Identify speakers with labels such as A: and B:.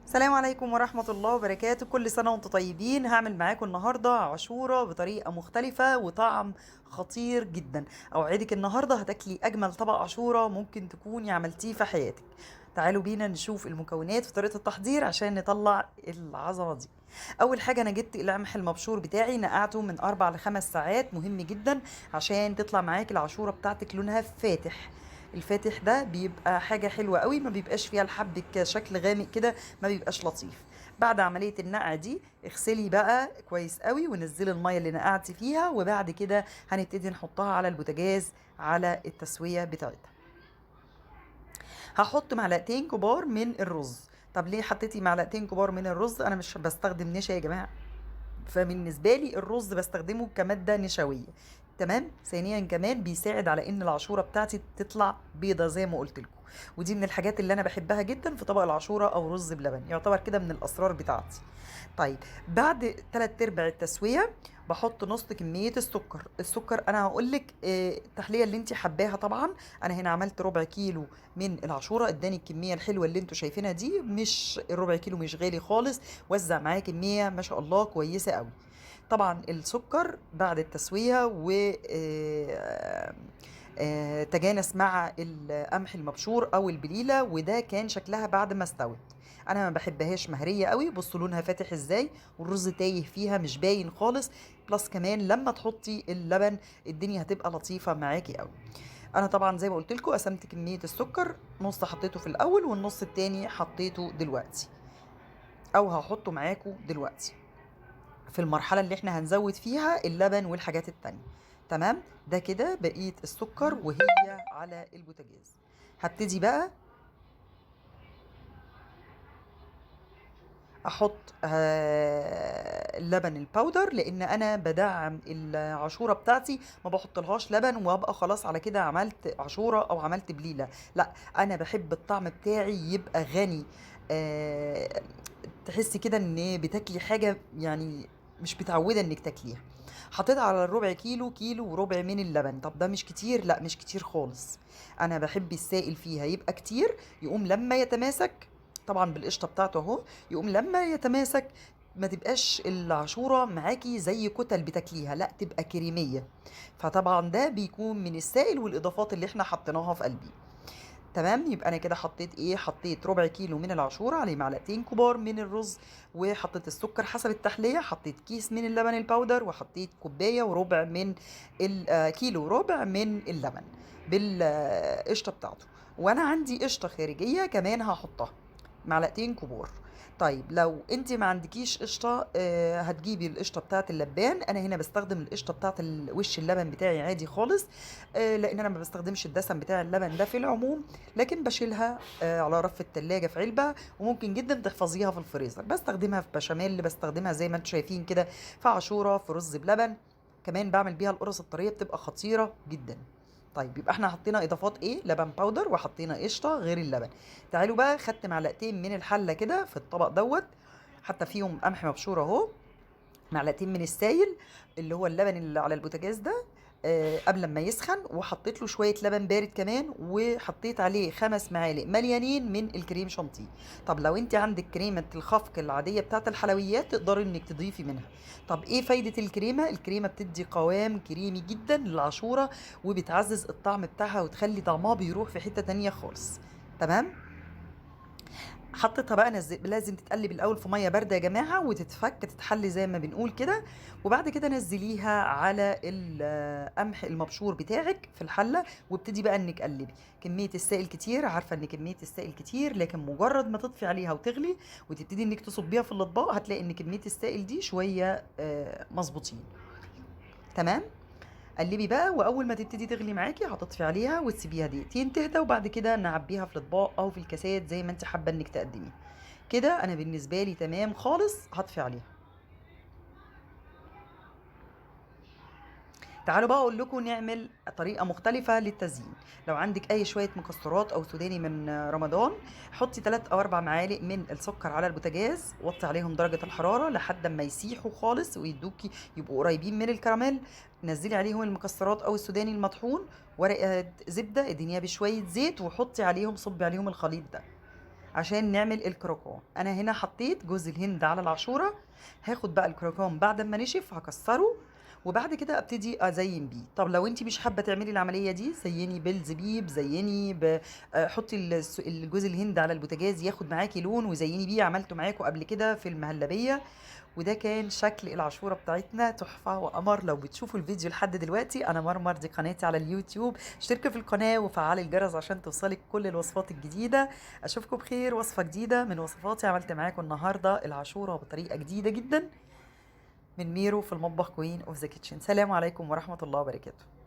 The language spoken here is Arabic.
A: السلام عليكم ورحمة الله وبركاته. كل سنة وانتم طيبين. هعمل معاكم النهاردة عاشورة بطريقة مختلفة وطعم خطير جدا. اوعدك النهاردة هتاكلي اجمل طبق عاشورة ممكن تكوني عملتيه في حياتك. تعالوا بينا نشوف المكونات وطريقة التحضير عشان نطلع العظمة دي. اول حاجة انا جبت القمح المبشور بتاعي، نقعته من 4 ل5 ساعات، مهم جدا عشان تطلع معاكي العاشورة بتاعتك لونها فاتح. الفاتح ده بيبقى حاجة حلوة قوي، ما بيبقاش فيها الحب كشكل غامق كده، ما بيبقاش لطيف. بعد عملية النقع دي اغسلي بقى كويس قوي ونزلي المية اللي نقعتي فيها، وبعد كده هنبتدي نحطها على البوتاجاز على التسوية بتاعتها. هحط معلقتين كبار من الرز. طب ليه حطيتي معلقتين كبار من الرز؟ انا مش بستخدم نشا يا جماعة، فبالنسبه لي الرز بستخدمه كماده نشويه. تمام. ثانيا كمان بيساعد على ان العاشوره بتاعتي تطلع بيضه زي ما قلت لكم، ودي من الحاجات اللي انا بحبها جدا في طبق العاشوره او رز بلبن، يعتبر كده من الاسرار بتاعتي. طيب، بعد 3/4 التسويه بحط نص كميه السكر انا هقول لك التحليه اللي انت حباها طبعا. انا هنا عملت ربع كيلو من العاشوره، اداني الكميه الحلوه اللي انتوا شايفينها دي، مش الربع كيلو مش غالي خالص، وزع معايا كميه ما شاء الله كويسه قوي. طبعا السكر بعد التسويه و تجانس مع القمح المبشور او البليله، وده كان شكلها بعد ما استوت. انا ما بحبهاش مهريه قوي، بصوا لونها فاتح ازاي، والرز تايه فيها مش باين خالص. بلس كمان لما تحطي اللبن الدنيا هتبقى لطيفه معاكي قوي. انا طبعا زي ما قلت لكم قسمت كميه السكر، نص حطيته في الاول والنص التاني حطيته دلوقتي، او هحطه معاكم دلوقتي في المرحلة اللي احنا هنزود فيها اللبن والحاجات التانية. تمام. ده كده بقية السكر وهي على البوتاجاز. هبتدي بقى احط اللبن الباودر، لان انا بدعم العاشوره بتاعتي، ما بحطلهاش لبن وابقى خلاص على كده عملت عاشوره او عملت بليله. لا، انا بحب الطعم بتاعي يبقى غني. آه، تحسي كده ان بتاكلي حاجه يعني مش متعوده انك تاكليها. حطيت على الربع كيلو، كيلو وربع من اللبن. طب ده مش كتير؟ لا مش كتير خالص. انا بحب السائل فيها يبقى كتير، يقوم لما يتماسك طبعا بالقشطه بتاعته اهو، يقوم لما يتماسك ما تبقاش العاشوره معاكي زي كتل بتاكليها، لا تبقى كريميه. فطبعا ده بيكون من السائل والاضافات اللي احنا حطيناها في قلبي. تمام. يبقى انا كده حطيت ايه؟ حطيت ربع كيلو من العاشوره عليه معلقتين كبار من الرز، وحطيت السكر حسب التحليه، حطيت كيس من اللبن الباودر، وحطيت كوبايه وربع من كيلو وربع من اللبن بالقشطه بتاعته. وانا عندي قشطه خارجيه كمان هحطها، معلقتين كبار. طيب لو انت ما عندكيش قشطه هتجيبي القشطه بتاعه اللبان. انا هنا بستخدم القشطه بتاعه وش اللبن بتاعي عادي خالص، لان انا ما بستخدمش الدسم بتاع اللبن ده في العموم، لكن بشيلها على رف التلاجة في علبة، وممكن جدا تحفظيها في الفريزر. بستخدمها في بشاميل، بستخدمها زي ما انتم شايفين كده في عاشورة، في رز بلبن، كمان بعمل بيها القرص الطرية بتبقى خطيرة جدا. طيب يبقى احنا حطينا اضافات ايه؟ لبن باودر وحطينا قشطة غير اللبن. تعالوا بقى، خدت معلقتين من الحلة كده في الطبق دوت، حتى فيهم قمح مبشور اهو، معلقتين من السايل اللي هو اللبن اللي على البوتاجاز ده قبل ما يسخن، وحطيت له شويه لبن بارد كمان، وحطيت عليه 5 معالق مليانين من الكريم شانتيه. طب لو انت عندك كريمه الخفق العاديه بتاعه الحلويات تقدري انك تضيفي منها. طب ايه فايده الكريمه؟ الكريمه بتدي قوام كريمي جدا للعاشوره، وبتعزز الطعم بتاعها وتخلي طعمها بيروح في حته تانية خالص. تمام. حطيتها بقى لازم تتقلب الاول في ميه بارده يا جماعه، وتتفك تتحلي زي ما بنقول كده. وبعد كده نزليها على القمح المبشور بتاعك في الحله، وابتدي بقى انك قلبي. كميه السائل كتير، عارفه ان كميه السائل كتير، لكن مجرد ما تطفي عليها وتغلي وتبتدي انك تصبيها في الاطباق هتلاقي ان كميه السائل دي شويه مظبوطين. تمام. قلبي بقى، واول ما تبتدي تغلي معاكي هتطفي عليها وتسيبيها دقيقتين تهدى، وبعد كده نعبيها في الاطباق او في الكاسات زي ما انت حابه انك تقدمي. كده انا بالنسبه لي تمام خالص، هطفي عليها. تعالوا بقى اقول لكم نعمل طريقه مختلفه للتزيين. لو عندك اي شويه مكسرات او سوداني من رمضان، حطي 3 او 4 معالق من السكر على البوتاجاز، وطي عليهم درجه الحراره لحد ما يسيحوا خالص ويدوكي يبقوا قريبين من الكراميل. نزلي عليهم المكسرات او السوداني المطحون، ورقه زبده ادهنيها بشويه زيت، وحطي عليهم، صبي عليهم الخليط ده. عشان نعمل الكروكون. انا هنا حطيت جوز الهند على العاشوره، هاخد بقى الكروكون بعد ما نشف هكسره، وبعد كده ابتدي ازين بيه. طب لو انت مش حابه تعملي العمليه دي، زيني بالزبيب، زيني حطي الجوز الهند على البوتاجاز ياخد معاكي لون وزيني بيه، عملته معاكم قبل كده في المهلبيه. وده كان شكل العاشوره بتاعتنا، تحفه وقمر. لو بتشوفوا الفيديو لحد دلوقتي، انا مرمر، دي قناتي على اليوتيوب، اشتركي في القناه وفعلي الجرس عشان توصلك كل الوصفات الجديده. اشوفكم بخير، وصفه جديده من وصفاتي. عملت معاكم النهارده العاشوره بطريقه جديده جدا من ميرو في المطبخ، كوين اوف ذا كيتشن. سلام عليكم ورحمه الله وبركاته.